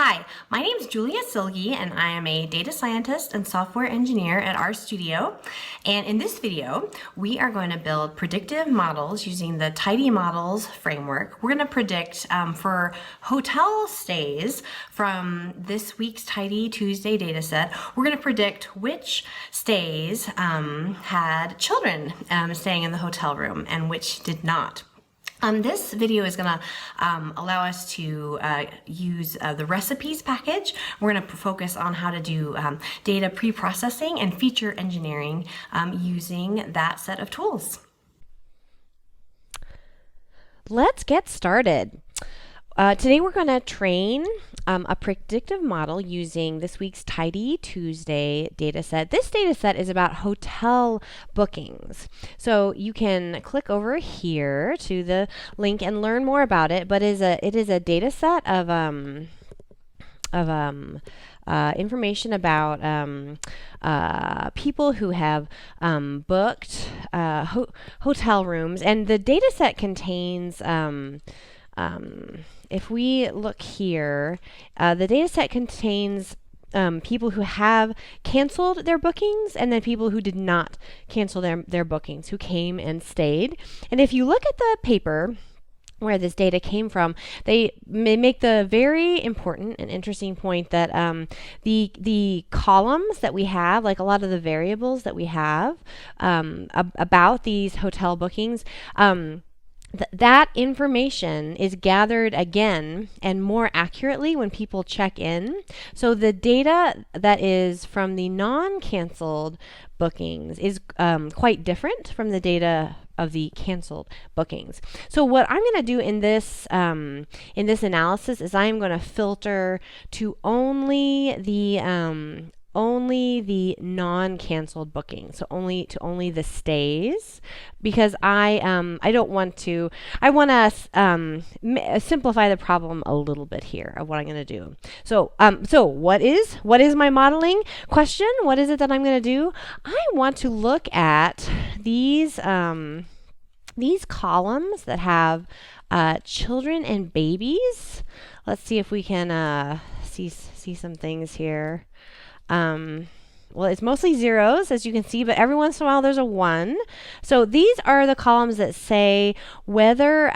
Hi, my name is Julia Silge and I am a data scientist and software engineer at RStudio. And in this video, we are going to build predictive models using the tidymodels framework. We're going to predict for hotel stays from this week's Tidy Tuesday dataset. We're going to predict which stays had children staying in the hotel room and which did not. This video is going to allow us to use the recipes package. We're going to focus on how to do data pre-processing and feature engineering using that set of tools. Let's get started. Today we're going to train a predictive model using this week's Tidy Tuesday dataset. This dataset is about hotel bookings. So you can click over here to the link and learn more about it, but it is a dataset of information about people who have booked hotel rooms, and the dataset contains if we look here, the data set contains people who have canceled their bookings and then people who did not cancel their bookings, who came and stayed. And if you look at the paper where this data came from, they make the very important and interesting point that the columns that we have, like a lot of the variables that we have about these hotel bookings, that information is gathered again and more accurately when people check in. So the data that is from the non-canceled bookings is quite different from the data of the canceled bookings. So what I'm going to do in this analysis is I'm going to filter to only the non-canceled bookings, so only the stays, because I don't want to. I want to simplify the problem a little bit here of what I'm going to do. So what is my modeling question? What is it that I'm going to do? I want to look at these columns that have children and babies. Let's see if we can see some things here. Well, it's mostly zeros, as you can see, but every once in a while there's a 1. So these are the columns that say whether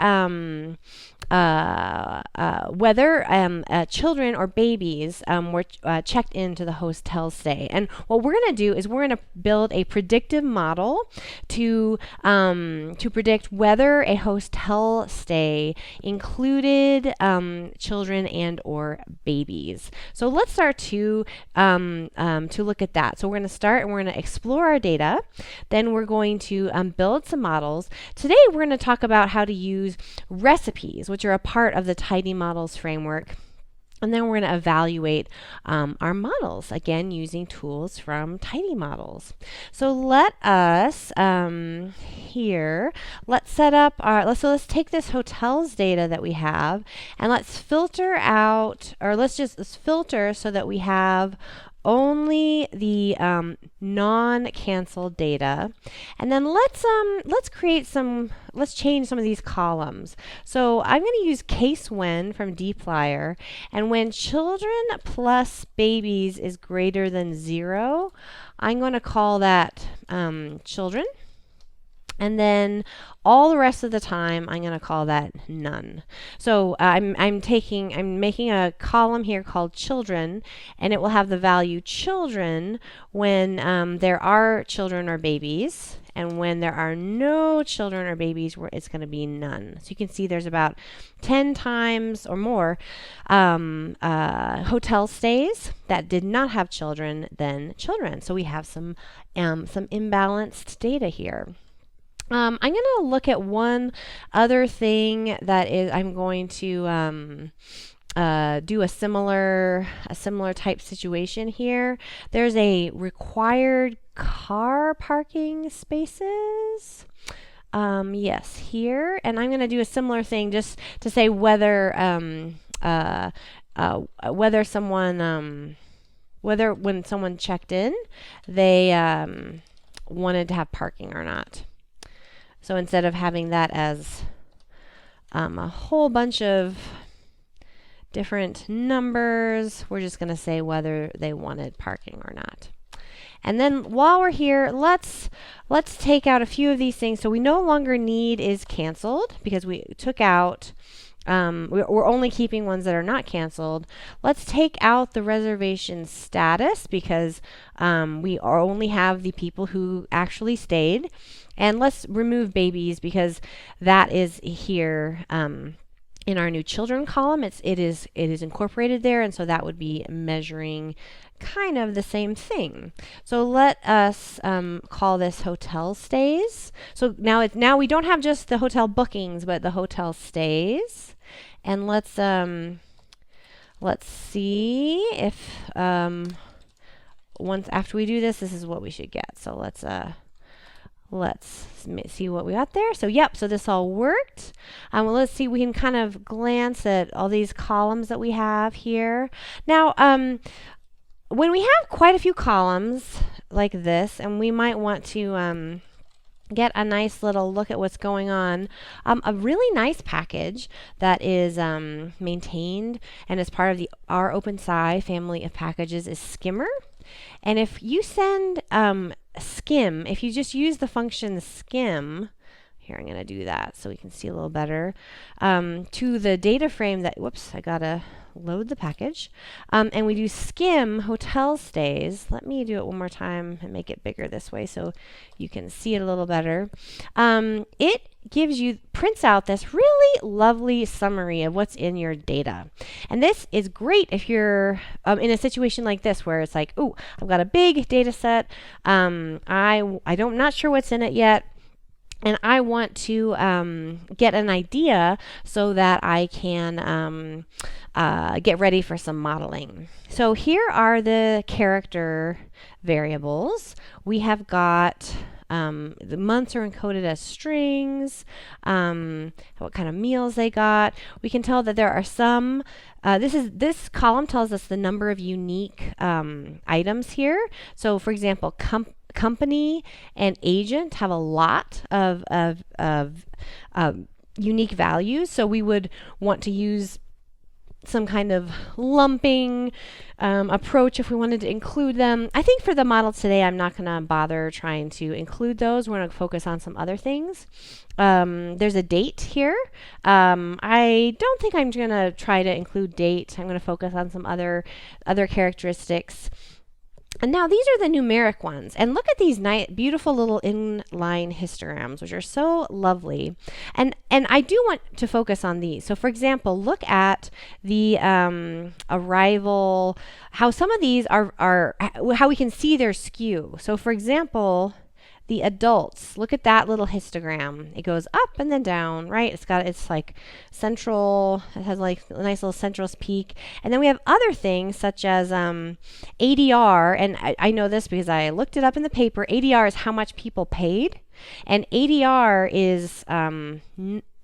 children or babies were checked into the hotel stay. And what we're going to do is we're going to build a predictive model to predict whether a hotel stay included children and or babies. So let's start to look at that. So we're going to start and we're going to explore our data. Then we're going to build some models. Today we're going to talk about how to use recipes, which are a part of the tidymodels framework. And then we're going to evaluate our models, again, using tools from tidymodels. So let us, let's set up let's take this hotels data that we have, and let's filter out, or let's filter so that we have only the non-canceled data, and then let's change some of these columns. So I'm going to use case when from dplyr, and when children plus babies is greater than 0, I'm going to call that children. And then all the rest of the time, I'm going to call that none. So I'm making a column here called children, and it will have the value children when there are children or babies, and when there are no children or babies, it's going to be none. So you can see there's about 10 times or more hotel stays that did not have children than children. So we have some imbalanced data here. I'm going to look at one other thing that is, I'm going to do a similar type situation here. There's a required car parking spaces. Yes, here, and I'm going to do a similar thing just to say whether when someone checked in, they wanted to have parking or not. So instead of having that as a whole bunch of different numbers. We're just going to say whether they wanted parking or not. And then while we're here, let's take out a few of these things. So we no longer need is canceled because we took out, we're only keeping ones that are not canceled. Let's take out the reservation status because we only have the people who actually stayed. And let's remove babies because that is here in our new children column. It is incorporated there, and so that would be measuring kind of the same thing. So let us call this hotel stays. So now we don't have just the hotel bookings, but the hotel stays. And let's see if once after we do this is what we should get. So let's see what we got there. So yep, so this all worked. Well, let's see, we can kind of glance at all these columns that we have here. Now, when we have quite a few columns like this, and we might want to get a nice little look at what's going on, a really nice package that is maintained and is part of the our OpenSci family of packages is Skimmer. And if you send skim, if you just use the function skim, here I'm going to do that so we can see a little better, to the data frame that, whoops, I got to load the package, and we do skim hotel stays. Let me do it one more time and make it bigger this way so you can see it a little better. It prints out this really lovely summary of what's in your data. And this is great if you're in a situation like this where it's like, oh, I've got a big data set. I'm not sure what's in it yet. And I want to get an idea so that I can get ready for some modeling. So here are the character variables. We have got the months are encoded as strings, what kind of meals they got. We can tell that there are some, this column tells us the number of unique items here. So for example, company and agent have a lot of unique values. So we would want to use some kind of lumping approach if we wanted to include them. I think for the model today, I'm not going to bother trying to include those. We're going to focus on some other things. There's a date here. I don't think I'm going to try to include date. I'm going to focus on some other characteristics. And now these are the numeric ones. And look at these beautiful little inline histograms, which are so lovely. And I do want to focus on these. So for example, look at the arrival, how some of these are how we can see their skew. So for example, the adults, look at that little histogram. It goes up and then down, right? It's like central, it has like a nice little central peak. And then we have other things such as ADR, and I know this because I looked it up in the paper. ADR is how much people paid, and ADR is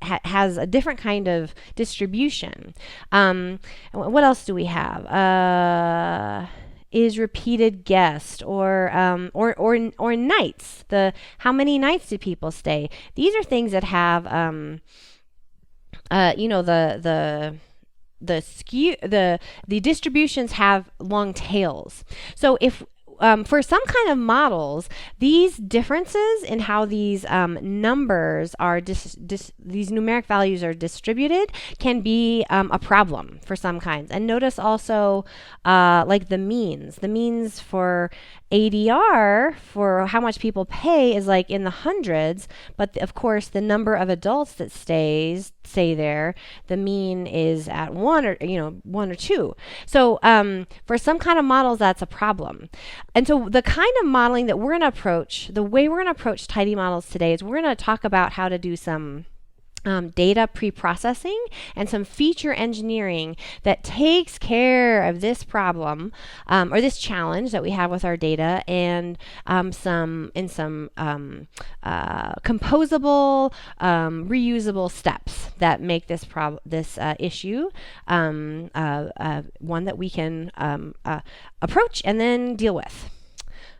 has a different kind of distribution. What else do we have? Is repeated guest or nights. How many nights do people stay? These are things that have the skew, the distributions have long tails. So if for some kind of models, these differences in how these numbers are these numeric values are distributed can be a problem for some kinds. And notice also like the means. The means for ADR for how much people pay is like in the hundreds, but of course the number of adults that stay there, the mean is at one or two. So for some kind of models, that's a problem. And so the kind of modeling that we're going to approach, the way we're going to approach tidy models today is we're going to talk about how to do some data pre-processing and some feature engineering that takes care of this problem or this challenge that we have with our data, and some composable, reusable steps that make this issue one that we can approach and then deal with.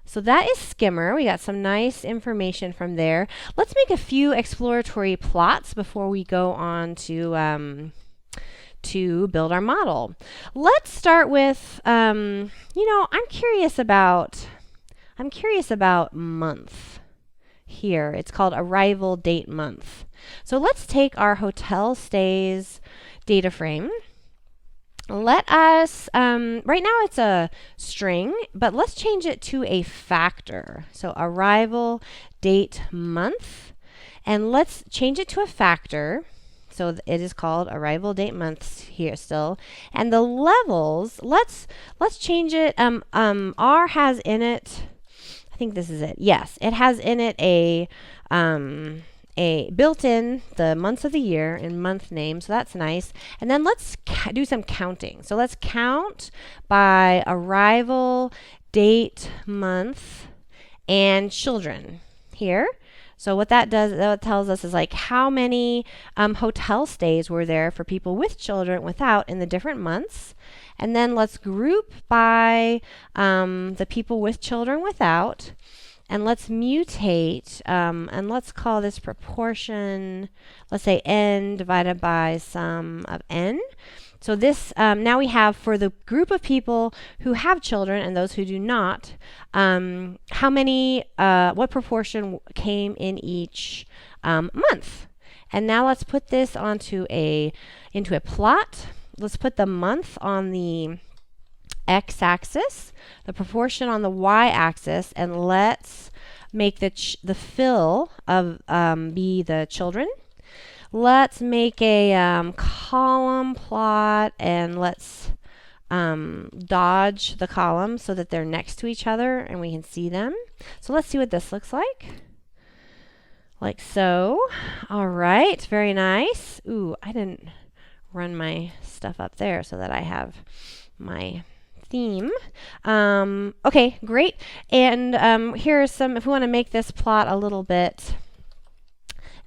So that is Skimmer. We got some nice information from there. Let's make a few exploratory plots before we go on to to build our model. Let's start with, I'm curious about month here. It's called arrival date month. So let's take our hotel stays data frame. Let us, right now it's a string, but let's change it to a factor. So arrival date month, and let's change it to a factor. So it is called arrival date months here still. And the levels, let's change it. R has in it, I think this is it. Yes, it has in it a built-in the months of the year in month name, so that's nice. And then let's do some counting. So let's count by arrival date month and children here. So what that does, that tells us is like how many hotel stays were there for people with children, without, in the different months. And then let's group by the people with children without. And let's mutate, and let's call this proportion, let's say n divided by sum of n. So this, now we have for the group of people who have children and those who do not, how many, what proportion came in each month. And now let's put this into a plot. Let's put the month on the x-axis, the proportion on the y-axis, and let's make the fill of be the children. Let's make a column plot, and let's dodge the columns so that they're next to each other and we can see them. So let's see what this looks like. Like so. All right, very nice. Ooh, I didn't run my stuff up there so that I have my theme. Okay, great. And here's some, if we want to make this plot a little bit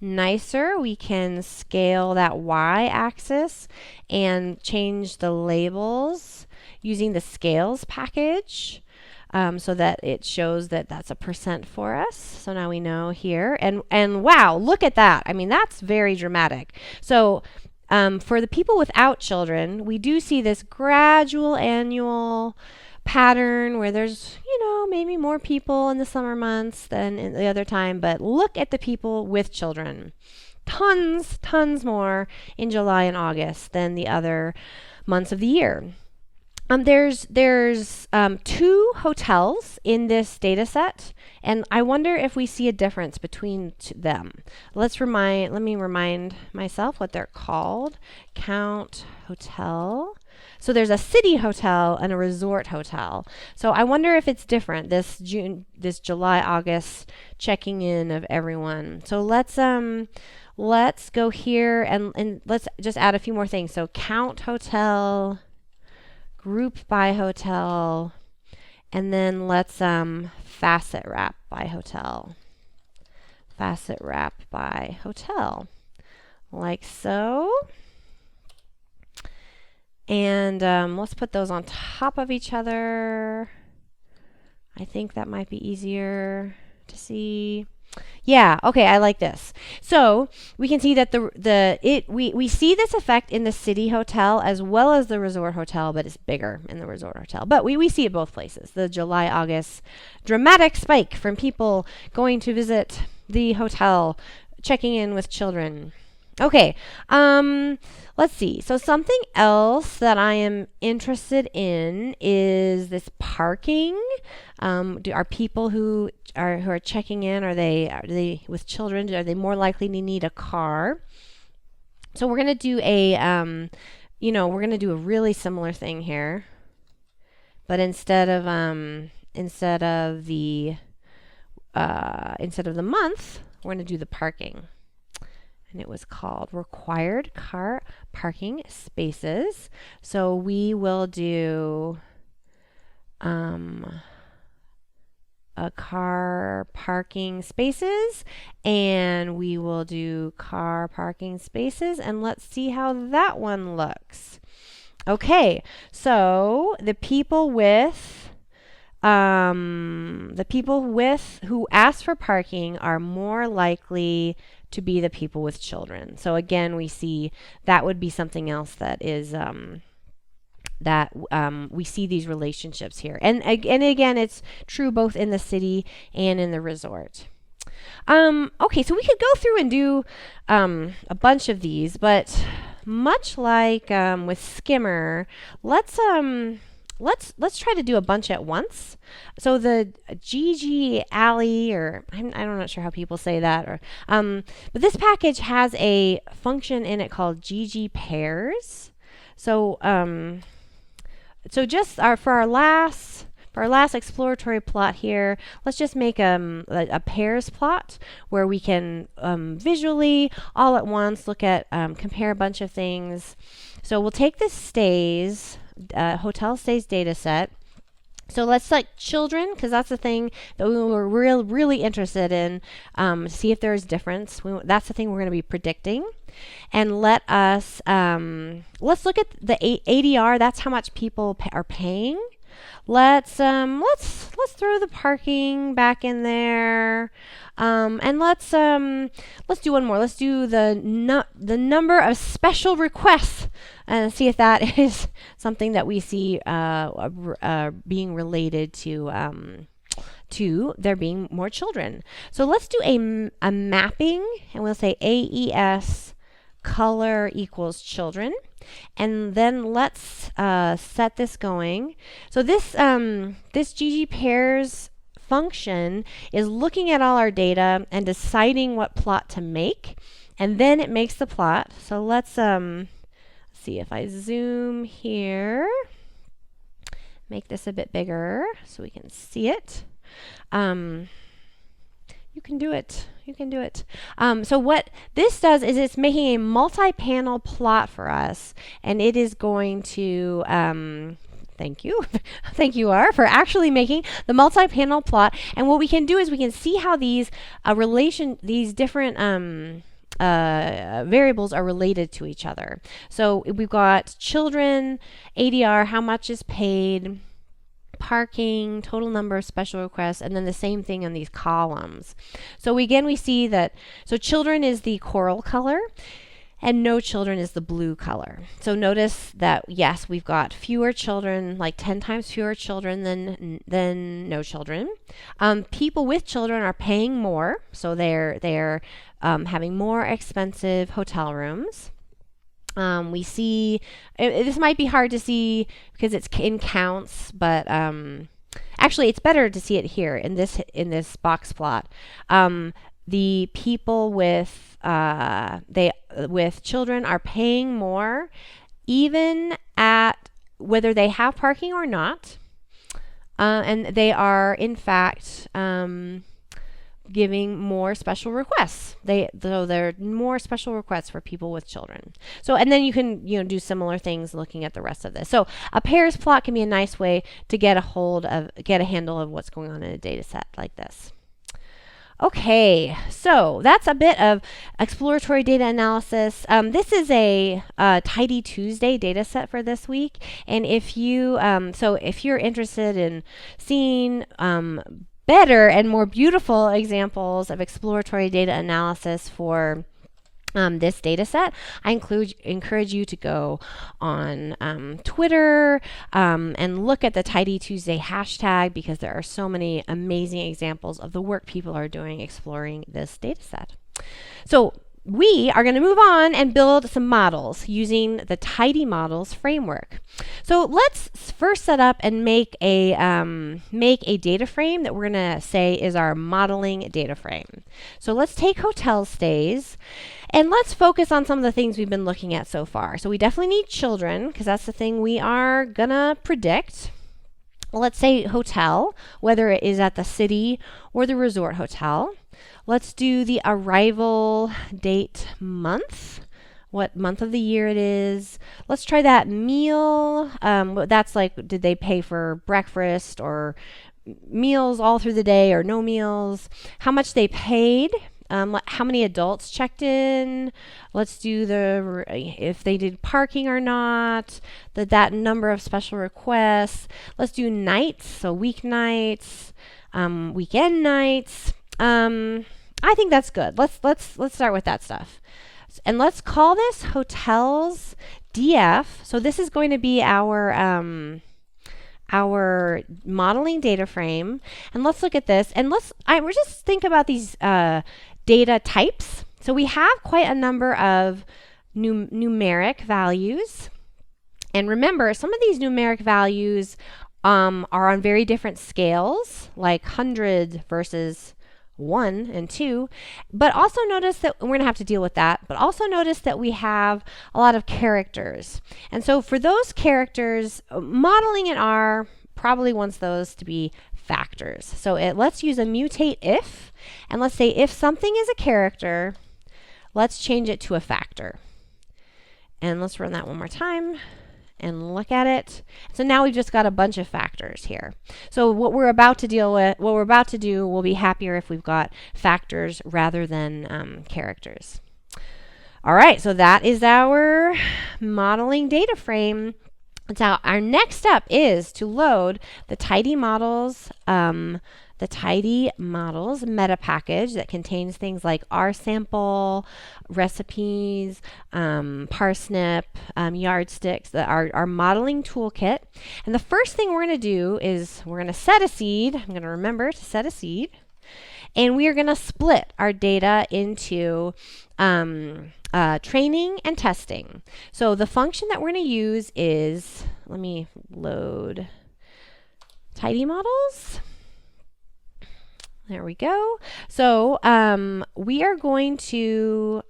nicer, we can scale that y-axis and change the labels using the scales package, so that it shows that that's a percent for us. So now we know here, and wow, look at that. I mean, that's very dramatic. So for the people without children, we do see this gradual annual pattern where there's, maybe more people in the summer months than in the other time, but look at the people with children. Tons more in July and August than the other months of the year. There's 2 hotels in this data set, and I wonder if we see a difference between them. Let me remind myself what they're called. Count hotel. So there's a city hotel and a resort hotel. So I wonder if it's different, this July, August checking in of everyone. So let's go here and let's just add a few more things. So count hotel, group by hotel, and then let's facet wrap by hotel. Facet wrap by hotel, like so. And let's put those on top of each other. I think that might be easier to see. Yeah, okay, I like this. So we can see that we see this effect in the city hotel as well as the resort hotel, but it's bigger in the resort hotel. But we see it both places. The July, August dramatic spike from people going to visit the hotel, checking in with children. Okay, let's see. So something else that I am interested in is this parking. Are people who are checking in, are they with children, are they more likely to need a car? So we're going to do a really similar thing here, but instead of the month, we're going to do the parking. And it was called required car parking spaces. So we will do a car parking spaces, and we will do car parking spaces, and let's see how that one looks. Okay, so the people who ask for parking are more likely to be the people with children. So again, we see that would be something else that is we see these relationships here. And again, it's true both in the city and in the resort. Okay, so we could go through and do a bunch of these, but much like with Skimmer, let's try to do a bunch at once. So the Gigi Alley, or I'm not sure how people say that, or but this package has a function in it called Gigi pairs. So so just for our last exploratory plot here, let's just make a pairs plot where we can visually all at once look at compare a bunch of things. So we'll take this hotel stays data set. So let's select children, because that's the thing that we were really interested in, to see if there's difference. That's the thing we're going to be predicting. And let's look at the ADR. That's how much people are paying. Let's throw the parking back in there, and let's do one more. Let's do the number of special requests, and see if that is something that we see being related to there being more children. So let's do a mapping, and we'll say AES color equals children. And then let's set this going. So this Gigi pairs function is looking at all our data and deciding what plot to make, and then it makes the plot. So let's see if I zoom here, make this a bit bigger so we can see it. You can do it. You can do it. So what this does is it's making a multi-panel plot for us, and it is going to thank you. Thank you, R, for actually making the multi-panel plot. And what we can do is we can see how these different variables are related to each other. So we've got children, ADR, how much is paid, parking, total number of special requests, and then the same thing on these columns. So again, we see that, so children is the coral color, and no children is the blue color. So notice that, yes, we've got fewer children, like 10 times fewer children than no children. People with children are paying more, so they're having more expensive hotel rooms. We see, this might be hard to see because it's in counts, but actually it's better to see it here in this box plot. The people with children are paying more, even at whether they have parking or not, and they are in fact giving more special requests. There are more special requests for people with children. So, and then you can do similar things looking at the rest of this. So a pairs plot can be a nice way to get a handle of what's going on in a data set like this. Okay, so that's a bit of exploratory data analysis. This is a Tidy Tuesday data set for this week, and if you're interested in seeing better and more beautiful examples of exploratory data analysis for this data set, I encourage you to go on Twitter and look at the Tidy Tuesday hashtag, because there are so many amazing examples of the work people are doing exploring this data set. So we are going to move on and build some models using the tidymodels framework. So let's first set up and make a data frame that we're going to say is our modeling data frame. So let's take hotel stays, and let's focus on some of the things we've been looking at so far. So we definitely need children, because that's the thing we are going to predict. Let's say hotel, whether it is at the city or the resort hotel. Let's do the arrival date month, what month of the year it is. Let's try that meal. That's like, did they pay for breakfast or meals all through the day or no meals? How much they paid. How many adults checked in. Let's do if they did parking or not, that number of special requests. Let's do nights, so weeknights, weekend nights. I think that's good. Let's start with that stuff. And let's call this hotels DF. So this is going to be our modeling data frame. And let's look at this. And we're just think about these data types. So we have quite a number of numeric values. And remember, some of these numeric values are on very different scales, like 100 versus 1 and 2. But also notice that we're going to have to deal with that. But also notice that we have a lot of characters. And so for those characters, modeling in R probably wants those to be factors. So let's use a mutate if. And let's say if something is a character, let's change it to a factor. And let's run that one more time and look at it. So now we've just got a bunch of factors here. So what we're about to do, we'll be happier if we've got factors rather than characters. All right, so that is our modeling data frame. So our next step is to load the tidymodels meta package that contains things like RSample, recipes, parsnip, yardsticks, our modeling toolkit. And the first thing we're going to do is we're going to set a seed. I'm going to remember to set a seed. And we are going to split our data into training and testing. So the function that we're going to use is, let me load tidymodels. There we go. So we are going to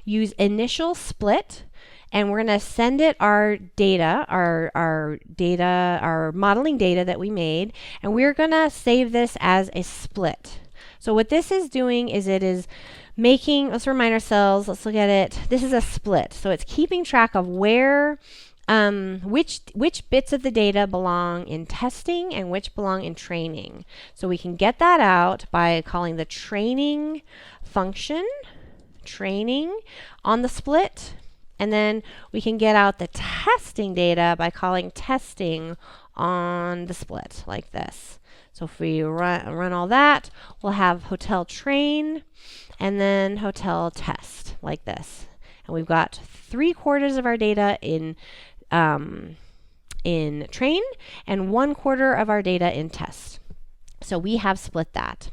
use initial split, and we're going to send it our data, our modeling data that we made, and we're going to save this as a split. So what this is doing is it is making, let's remind ourselves, let's look at it. This is a split. So it's keeping track of where which bits of the data belong in testing and which belong in training. So we can get that out by calling the training function, training on the split, and then we can get out the testing data by calling testing on the split, like this. So if we run all that, we'll have hotel train and then hotel test, like this. And we've got 3/4 of our data in train and 1/4 of our data in test. So we have split that.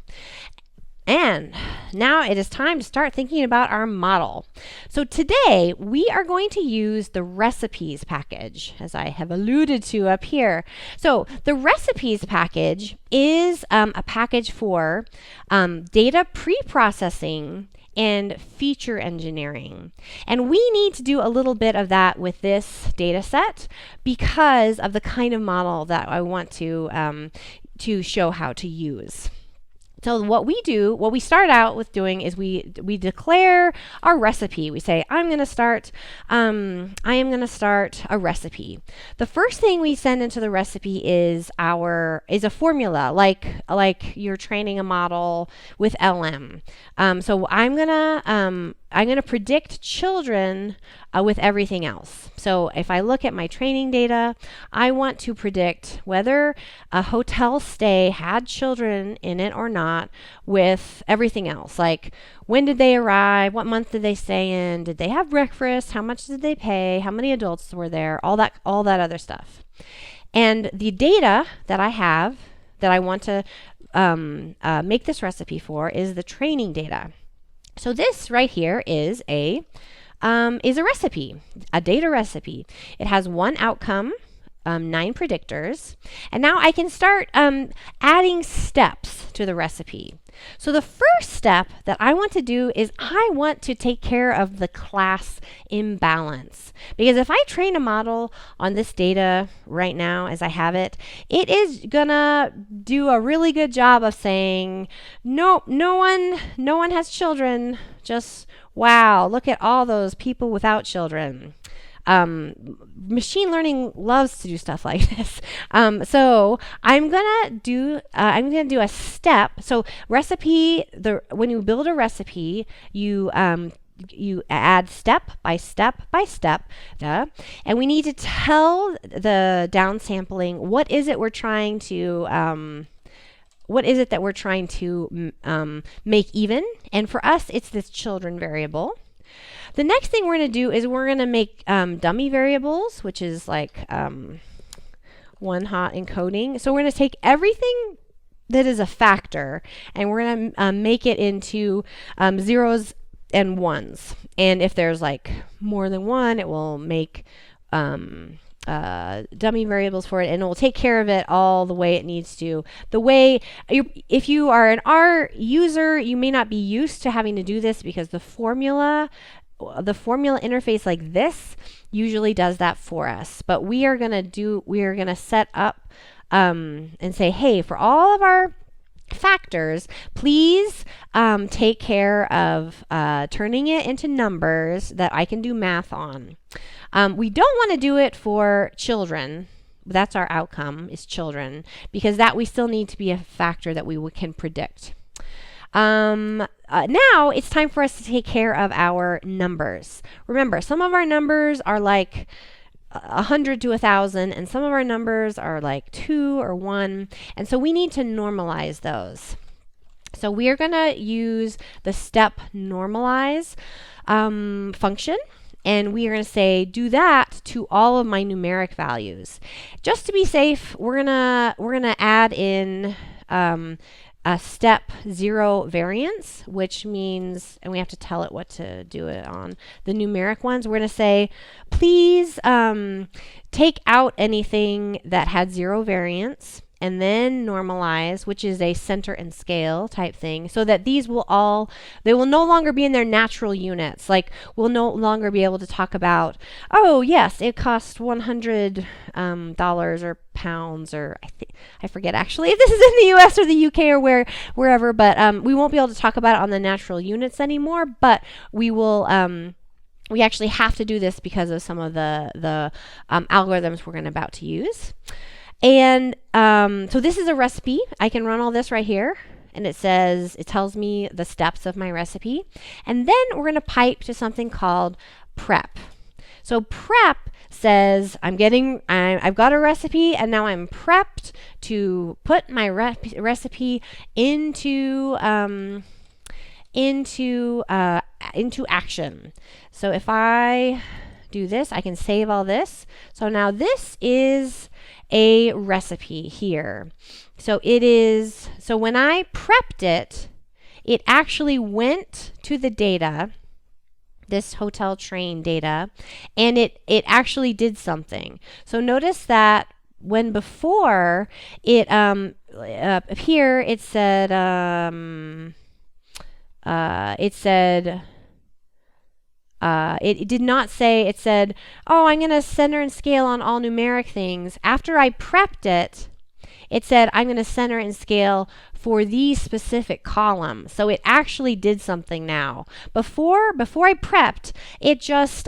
And now it is time to start thinking about our model. So today we are going to use the recipes package, as I have alluded to up here. So the recipes package is a package for data pre-processing and feature engineering. And we need to do a little bit of that with this data set because of the kind of model that I want to show how to use. So what we start out with doing is we declare our recipe. We say, I am going to start a recipe. The first thing we send into the recipe is a formula, like you're training a model with LM. So I'm gonna predict children with everything else. So if I look at my training data, I want to predict whether a hotel stay had children in it or not with everything else. Like when did they arrive? What month did they stay in? Did they have breakfast? How much did they pay? How many adults were there? All that other stuff. And the data that I have that I want to make this recipe for is the training data. So this right here is a recipe, a data recipe. It has one outcome, 9 predictors, and now I can start adding steps to the recipe. So the first step that I want to do is I want to take care of the class imbalance. Because if I train a model on this data right now as I have it, it is gonna do a really good job of saying, no one has children. Just wow, look at all those people without children. Machine learning loves to do stuff like this. So I'm gonna do a step. So when you build a recipe, you add step by step by step, and we need to tell the downsampling what is it we're trying to what is it that we're trying to make even? And for us, it's this children variable. The next thing we're going to do is we're going to make dummy variables, which is like one-hot encoding. So we're going to take everything that is a factor, and we're going to make it into zeros and ones. And if there's like more than one, it will make dummy variables for it, and it will take care of it all the way it needs to. The way if you are an R user, you may not be used to having to do this because the formula interface like this usually does that for us. But we are going to set up and say, hey, for all of our factors, please take care of turning it into numbers that I can do math on. We don't want to do it for children. That's our outcome, is children, because that we still need to be a factor that we can predict. Now it's time for us to take care of our numbers. Remember, some of our numbers are like 100 to 1,000, and some of our numbers are like 2 or 1, and so we need to normalize those. So we are going to use the step normalize function, and we are going to say do that to all of my numeric values. Just to be safe, we're gonna add in a step 0 variance, which means, and we have to tell it what to do it on. The numeric ones, we're going to say, please take out anything that had 0 variance, and then normalize, which is a center and scale type thing, so that these will they will no longer be in their natural units. Like, we'll no longer be able to talk about, oh yes, it cost $100 or pounds, or I forget actually if this is in the US or the UK or wherever, but we won't be able to talk about it on the natural units anymore, but we will we actually have to do this because of some of the algorithms we're about to use. And so this is a recipe. I can run all this right here, and it tells me the steps of my recipe. And then we're going to pipe to something called prep. So prep says I've got a recipe, and now I'm prepped to put my recipe into action. So if I do this, I can save all this. So now this is a recipe here. So when I prepped it, it actually went to the data, this hotel train data, and it actually did something. So notice that when before it here it said it did not say, it said, oh, I'm going to center and scale on all numeric things. After I prepped it, it said, I'm going to center and scale for these specific columns. So it actually did something now. Before I prepped, it's just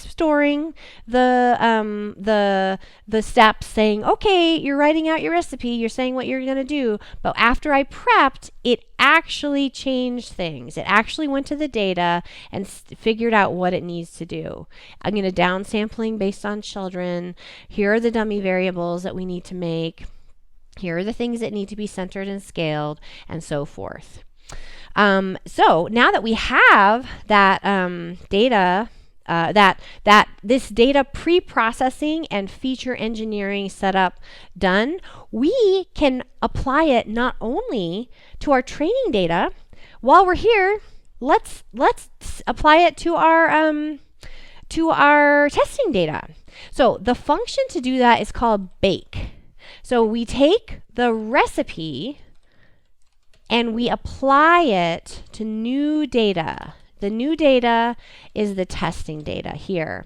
storing the steps, saying, okay, you're writing out your recipe, you're saying what you're going to do. But after I prepped, it actually changed things. It actually went to the data and figured out what it needs to do. I'm going to downsampling based on children. Here are the dummy variables that we need to make. Here are the things that need to be centered and scaled, and so forth. So now that we have that data, this data pre-processing and feature engineering setup done, we can apply it not only to our training data. While we're here, let's apply it to our testing data. So the function to do that is called bake. So we take the recipe and we apply it to new data. The new data is the testing data here.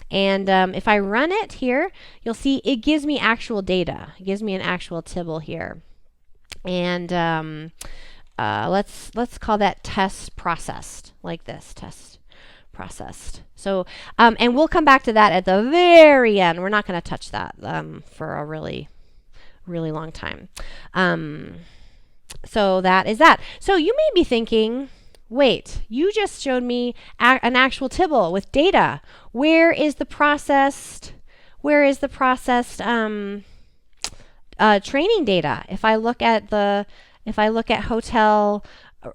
And if I run it here, you'll see it gives me actual data. It gives me an actual tibble here. And let's call that test processed, like this, test processed. So, and we'll come back to that at the very end. We're not going to touch that for a really long time. So that is that. So you may be thinking, wait, you just showed me an actual tibble with data. Where is the processed training data. If I look at hotel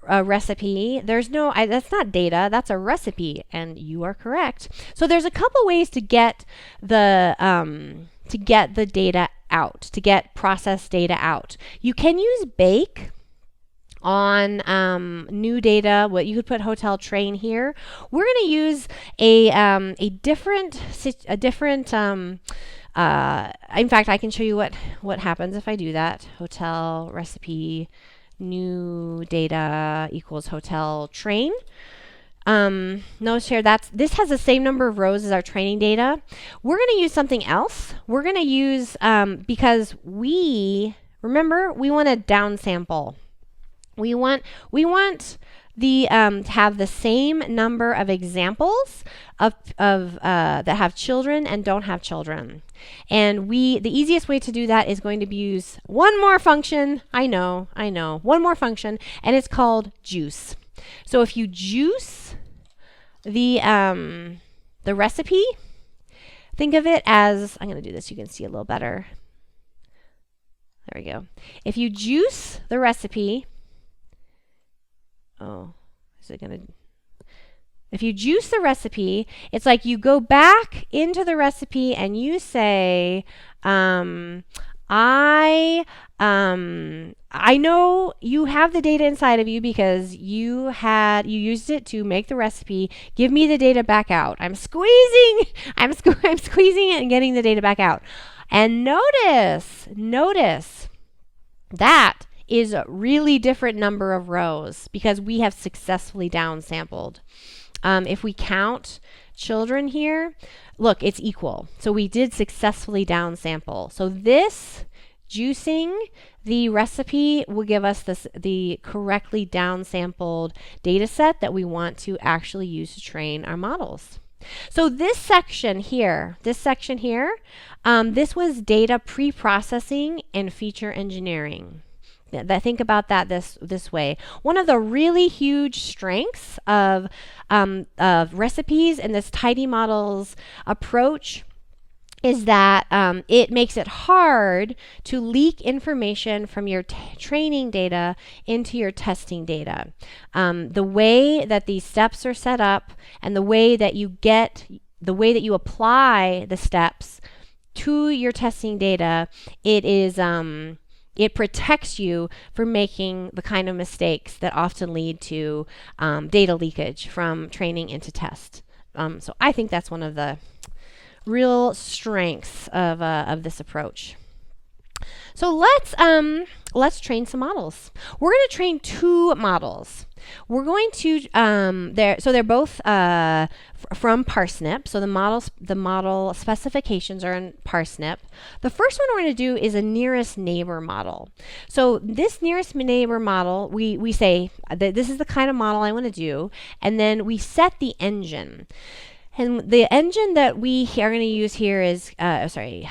recipe, there's no, that's not data, that's a recipe, and you are correct. So there's a couple ways to get the data out, to get processed data out. You can use bake on new data. What you could put hotel train here. We're going to use a different. In fact, I can show you what happens if I do that. Hotel recipe, new data equals hotel train. Notice here this has the same number of rows as our training data. We're going to use something else. We're going to use because remember we want to downsample. We want the to have the same number of examples of that have children and don't have children. And the easiest way to do that is going to be use one more function. I know, one more function, and it's called juice. So if you juice the recipe, think of it as, I'm going to do this so you can see a little better. There we go. If you juice the recipe, if you juice the recipe, it's like you go back into the recipe and you say, I know you have the data inside of you because you used it to make the recipe. Give me the data back out. I'm squeezing it and getting the data back out. And notice that is a really different number of rows because we have successfully downsampled. If we count children here, look, it's equal. So we did successfully downsample. So this juicing the recipe will give us the correctly downsampled data set that we want to actually use to train our models. So this section here, this was data pre-processing and feature engineering. Think about that this way. One of the really huge strengths of recipes and this tidymodels approach is that it makes it hard to leak information from your training data into your testing data. The way that these steps are set up and the way that you apply the steps to your testing data, it protects you from making the kind of mistakes that often lead to data leakage from training into test. So I think that's one of the real strengths of this approach. So let's train some models. We're going to train two models. We're going to they're both from Parsnip. So the model specifications are in Parsnip. The first one we're going to do is a nearest neighbor model. So this nearest neighbor model, we say that this is the kind of model I want to do, and then we set the engine. And the engine that we are going to use here is, KNN.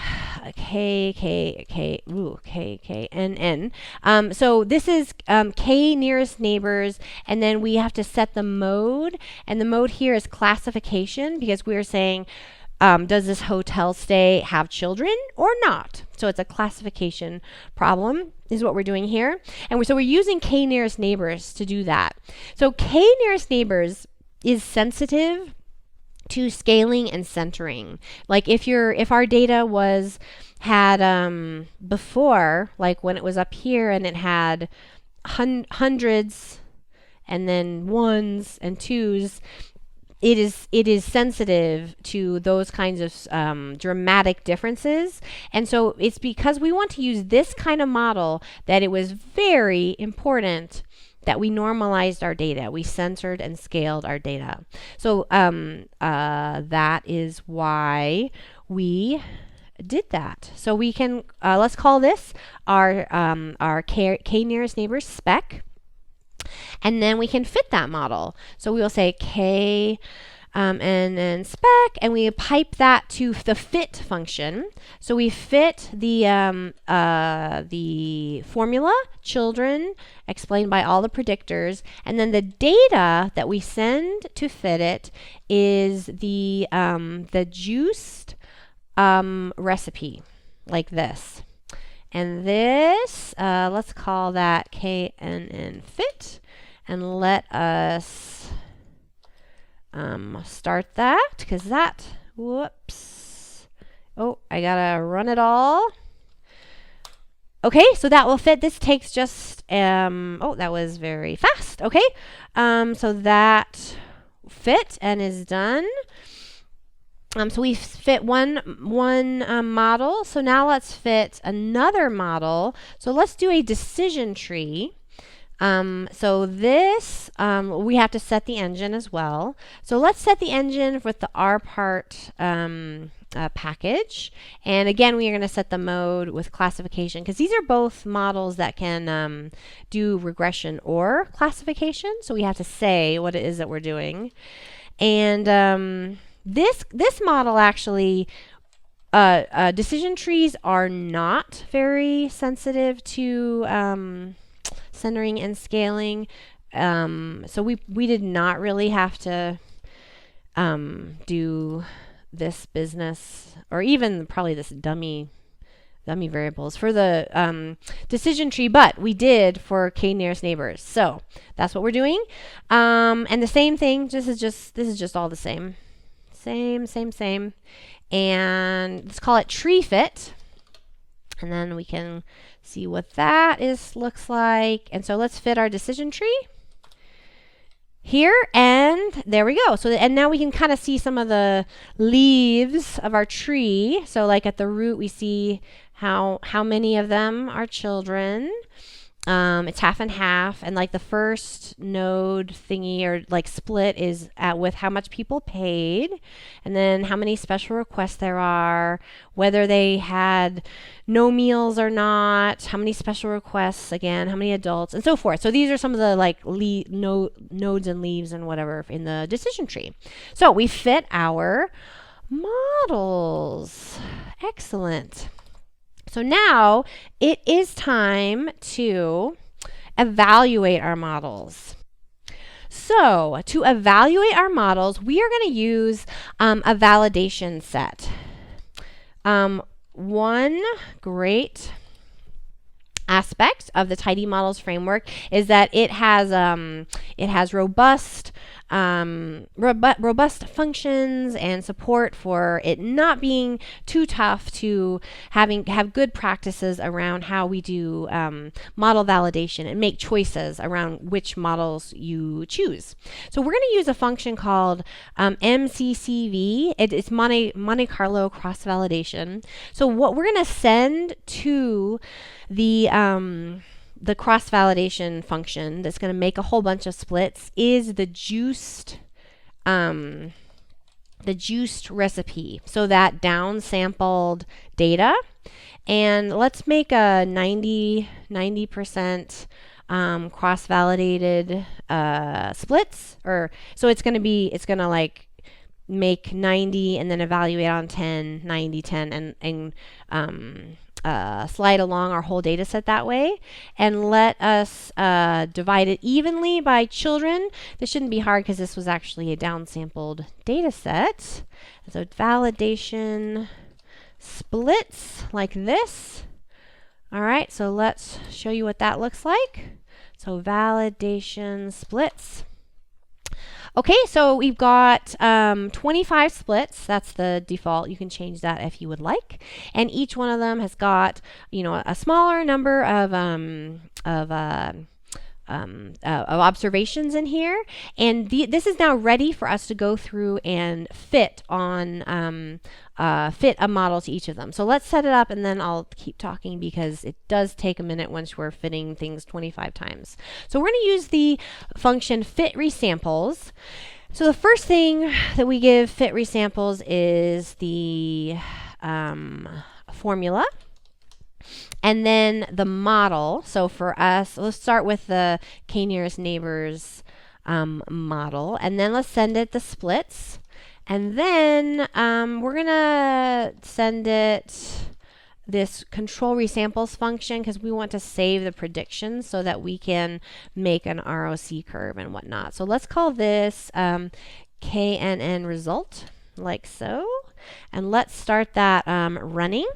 So this is K nearest neighbors, and then we have to set the mode, and the mode here is classification because we're saying, does this hotel stay have children or not? So it's a classification problem is what we're doing here. And so we're using K nearest neighbors to do that. So K nearest neighbors is sensitive to scaling and centering. Like if our data had before, like when it was up here and it had hundreds and then ones and twos, it is sensitive to those kinds of dramatic differences. And so it's because we want to use this kind of model that it was very important that we normalized our data. We centered and scaled our data. So that is why we did that. So we can, let's call this our K nearest neighbors spec. And then we can fit that model. So we will say K and then spec, and we pipe that to the fit function. So we fit the formula, children, explained by all the predictors, and then the data that we send to fit it is the juiced recipe, like this. And this, let's call that KNN fit. And let us start that, because that, whoops. Oh, I gotta run it all. Okay, so that will fit. This takes just, oh, that was very fast. Okay, so that fit and is done. So we fit one model. So now let's fit another model. So let's do a decision tree. So this, we have to set the engine as well. So let's set the engine with the RPart package. And again, we are going to set the mode with classification, because these are both models that can do regression or classification. So we have to say what it is that we're doing. And this model actually, decision trees are not very sensitive to centering and scaling. So we did not really have to do this business, or even probably this dummy variables for the decision tree, but we did for k nearest neighbors. So that's what we're doing. And the same thing, this is just all the same. Same. And let's call it tree fit. And then we can see what that looks like. And so let's fit our decision tree here, and there we go. So, and now we can kind of see some of the leaves of our tree. So like at the root, we see how many of them are children. It's half and half, and like the first node thingy or like split is with how much people paid, and then how many special requests there are, whether they had no meals or not, how many special requests, again, how many adults, and so forth. So these are some of the like nodes and leaves and whatever in the decision tree. So we fit our models. Excellent. So now it is time to evaluate our models. So to evaluate our models, we are going to use a validation set. One great aspect of the tidymodels framework is that it has robust functions and support for it not being too tough to have good practices around how we do model validation and make choices around which models you choose. So we're going to use a function called MCCV. It's Monte Carlo cross validation. So what we're going to send to the cross validation function that's going to make a whole bunch of splits is the juiced recipe. So that downsampled data, and let's make a 90% cross validated splits, or so it's going to like make 90 and then evaluate on 10, 90, 10, and slide along our whole data set that way, and let us divide it evenly by children. This shouldn't be hard because this was actually a downsampled data set. So validation splits like this. All right, so let's show you what that looks like. So validation splits. Okay, so we've got 25 splits. That's the default. You can change that if you would like. And each one of them has got, a smaller number of observations in here. And this is now ready for us to go through and fit a model to each of them. So let's set it up, and then I'll keep talking because it does take a minute once we're fitting things 25 times. So we're going to use the function FitResamples. So the first thing that we give FitResamples is the formula. And then the model. So for us, let's start with the k nearest neighbors model, and then let's send it the splits. And then we're going to send it this control resamples function because we want to save the predictions so that we can make an ROC curve and whatnot. So let's call this KNN result, like so. And let's start that running.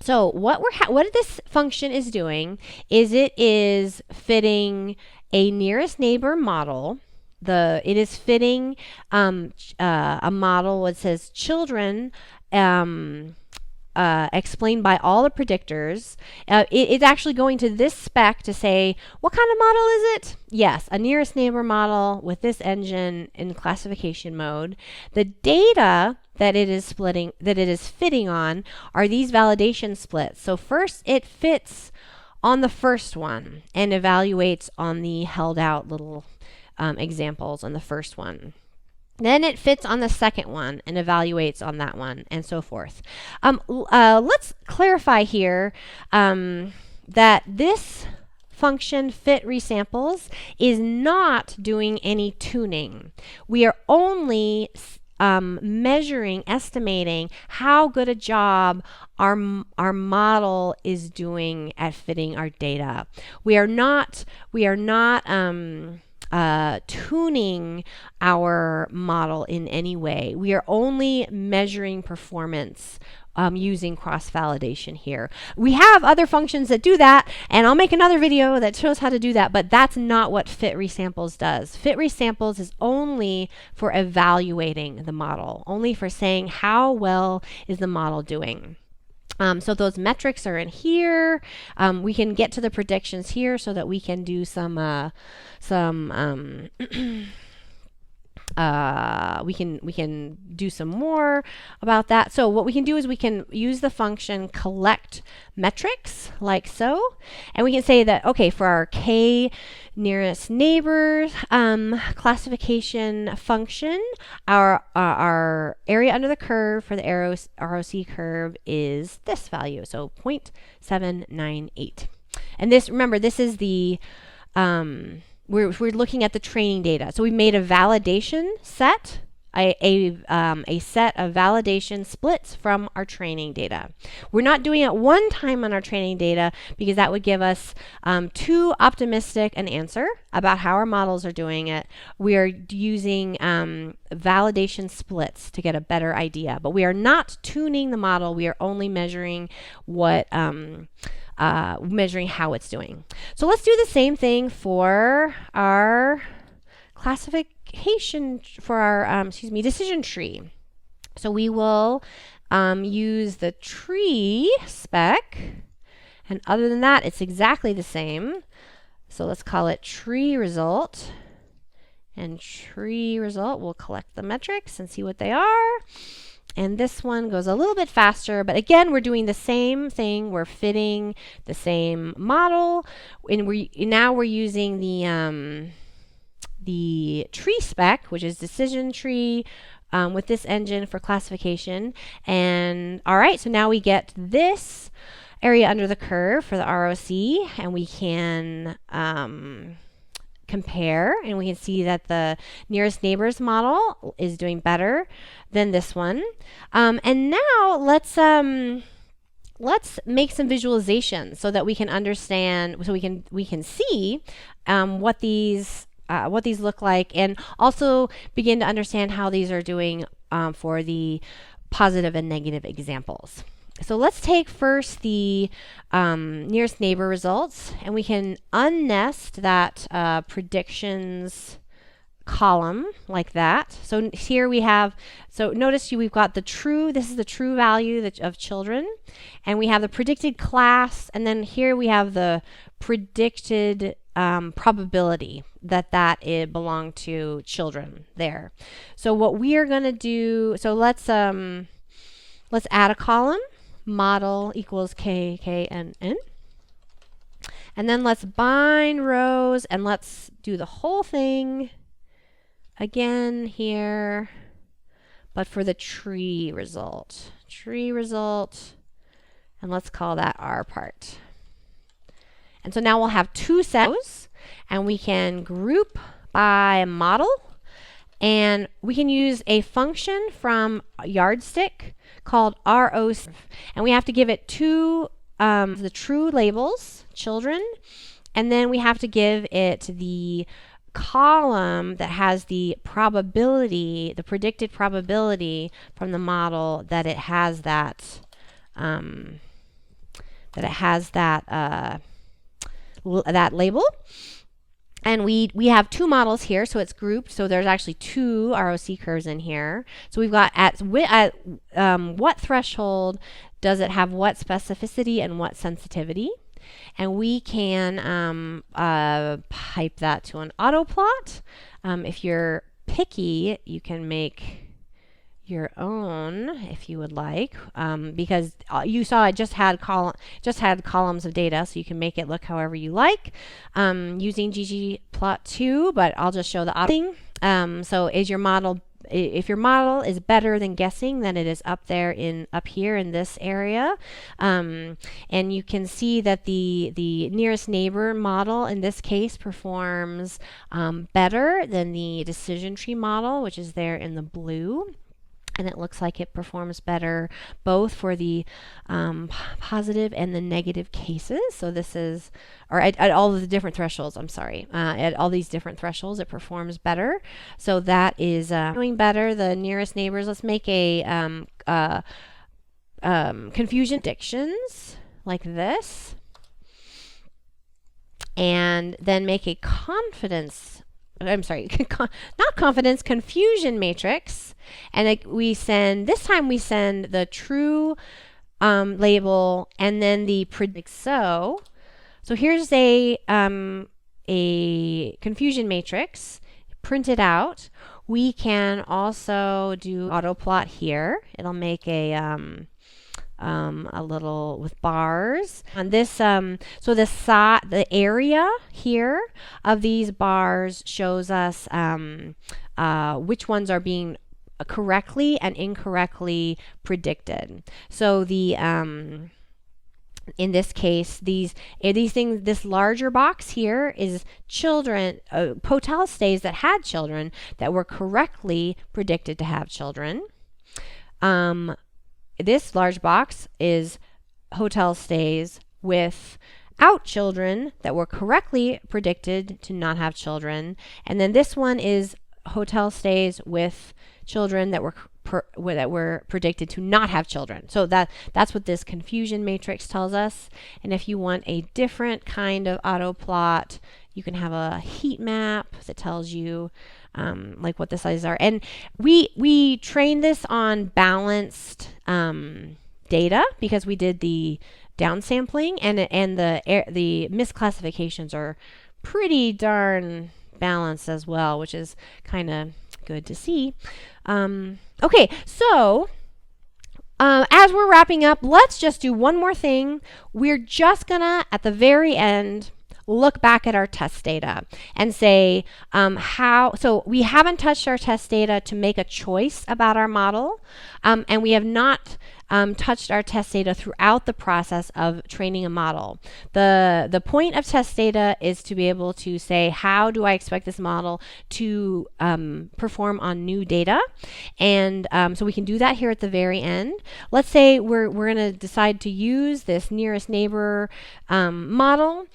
So what this function is doing is it is fitting a nearest neighbor model. It is fitting a model that says children explained by all the predictors. It's actually going to this spec to say, what kind of model is it? Yes, a nearest neighbor model with this engine in classification mode. The data that it is fitting on are these validation splits. So first it fits on the first one and evaluates on the held out little examples on the first one. Then it fits on the second one and evaluates on that one, and so forth. Let's clarify here that this function FitResamples is not doing any tuning. We are only estimating how good a job our model is doing at fitting our data. We are not tuning our model in any way. We are only measuring performance using cross-validation here. We have other functions that do that, and I'll make another video that shows how to do that, but that's not what FitResamples does. FitResamples is only for evaluating the model, only for saying how well is the model doing. So those metrics are in here. We can get to the predictions here so that we can do we can do some more about that. So what we can do is we can use the function collect metrics like so, and we can say that, okay, for our k nearest neighbors classification function, our area under the curve for the ROC curve is this value, so 0.798. And this, remember, this is the we're looking at the training data. So we made a validation set, a set of validation splits from our training data. We're not doing it one time on our training data because that would give us too optimistic an answer about how our models are doing it. We are using validation splits to get a better idea, but we are not tuning the model. We are only measuring what measuring how it's doing. So let's do the same thing for our classification, for our decision tree. So we will use the tree spec, and other than that, it's exactly the same. So let's call it tree result, and tree result will collect the metrics and see what they are. And this one goes a little bit faster, but again, we're doing the same thing. We're fitting the same model, and now we're using the tree spec, which is decision tree, with this engine for classification. And all right, so now we get this area under the curve for the ROC, and we can compare, and we can see that the nearest neighbors model is doing better than this one. And now let's make some visualizations so that we can understand, so we can see what these look like, and also begin to understand how these are doing for the positive and negative examples. So let's take first the nearest neighbor results, and we can unnest that predictions column like that. So here we have, so notice we've got the true, this is the true value of children, and we have the predicted class, and then here we have the predicted probability that it belonged to children there. So what we are going to do, so let's add a column, model equals k, k, n, n. And then let's bind rows, and let's do the whole thing again here, but for the tree result, and let's call that our part. And so now we'll have two sets, and we can group by model, and we can use a function from Yardstick called ROC, and we have to give it two the true labels, children, and then we have to give it the column that has the probability, the predicted probability from the model that it has that that it has that that label. And we have two models here, so it's grouped. So there's actually two ROC curves in here. So we've got at what threshold does it have what specificity and what sensitivity. And we can pipe that to an autoplot. If you're picky, you can make your own if you would like, because you saw it just had columns of data, so you can make it look however you like using ggplot2, but I'll just show the thing. So is your model, if your model is better than guessing, then it is up here in this area, and you can see that the nearest neighbor model in this case performs better than the decision tree model, which is there in the blue. And it looks like it performs better both for the positive and the negative cases. So this is, or at all of the different thresholds, I'm sorry. At all these different thresholds, it performs better. So that is doing better. The nearest neighbors, let's make a confusion predictions like this. And then make a confidence, I'm sorry, not confidence, confusion matrix. And this time we send the true label and then the predict. So here's a confusion matrix printed out. We can also do autoplot here. It'll make a little with bars on this. So the area here of these bars shows us which ones are being correctly and incorrectly predicted. So the in this case, these things, this larger box here is children, hotel stays that had children that were correctly predicted to have children. This large box is hotel stays without children that were correctly predicted to not have children. And then this one is hotel stays with children that were predicted to not have children. So that's what this confusion matrix tells us. And if you want a different kind of autoplot, you can have a heat map that tells you like what the sizes are. And we trained this on balanced data because we did the downsampling, and the misclassifications are pretty darn balanced as well, which is kind of good to see. Okay, so as we're wrapping up, let's just do one more thing. We're just gonna, at the very end, look back at our test data and say so we haven't touched our test data to make a choice about our model, and we have not touched our test data throughout the process of training a model. The point of test data is to be able to say, how do I expect this model to perform on new data? And so we can do that here at the very end. Let's say we're going to decide to use this nearest neighbor model.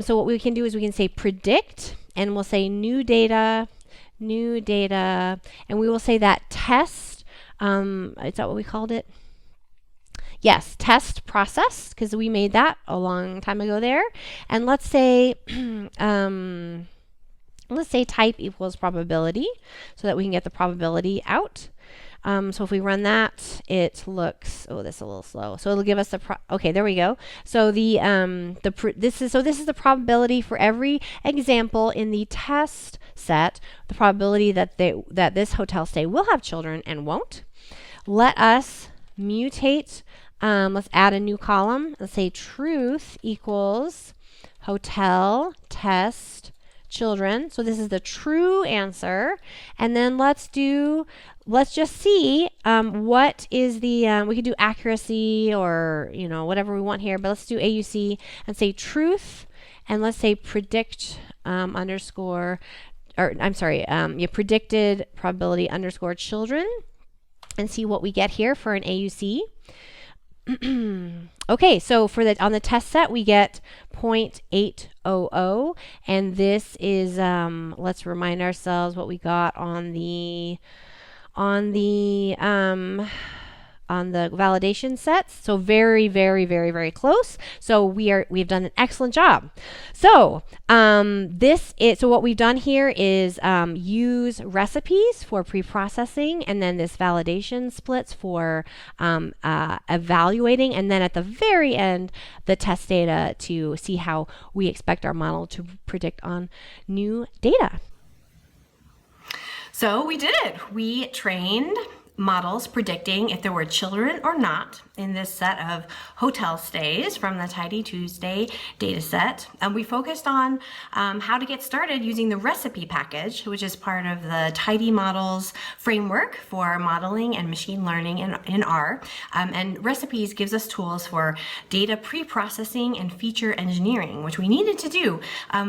So what we can do is we can say predict, and we'll say new data, and we will say that test, is that what we called it? Yes, test process, because we made that a long time ago there. And let's say type equals probability, so that we can get the probability out. So if we run that, it looks, this is a little slow. So it'll give us okay, there we go. So this is the probability for every example in the test set, the probability that this hotel stay will have children and won't. Let us mutate. Let's add a new column. Let's say truth equals hotel test children. So this is the true answer. And then let's just see what is the, we could do accuracy or, whatever we want here, but let's do AUC and say truth, and let's say predict underscore, or I'm sorry, predicted probability underscore children, and see what we get here for an AUC. Okay, so on the test set we get 0.800, and this is let's remind ourselves what we got on the the validation sets. So very, very, very, very close. So we've done an excellent job. So so what we've done here is use recipes for pre-processing, and then this validation splits for evaluating, and then at the very end, the test data to see how we expect our model to predict on new data. So we did it. We trained models predicting if there were children or not in this set of hotel stays from the Tidy Tuesday data set. And we focused on how to get started using the recipe package, which is part of the Tidy Models framework for modeling and machine learning in R. And recipes gives us tools for data pre-processing and feature engineering, which we needed to do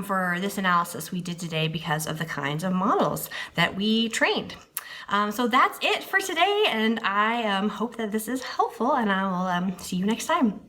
for this analysis we did today because of the kinds of models that we trained. So that's it for today, and I hope that this is helpful, and I will see you next time.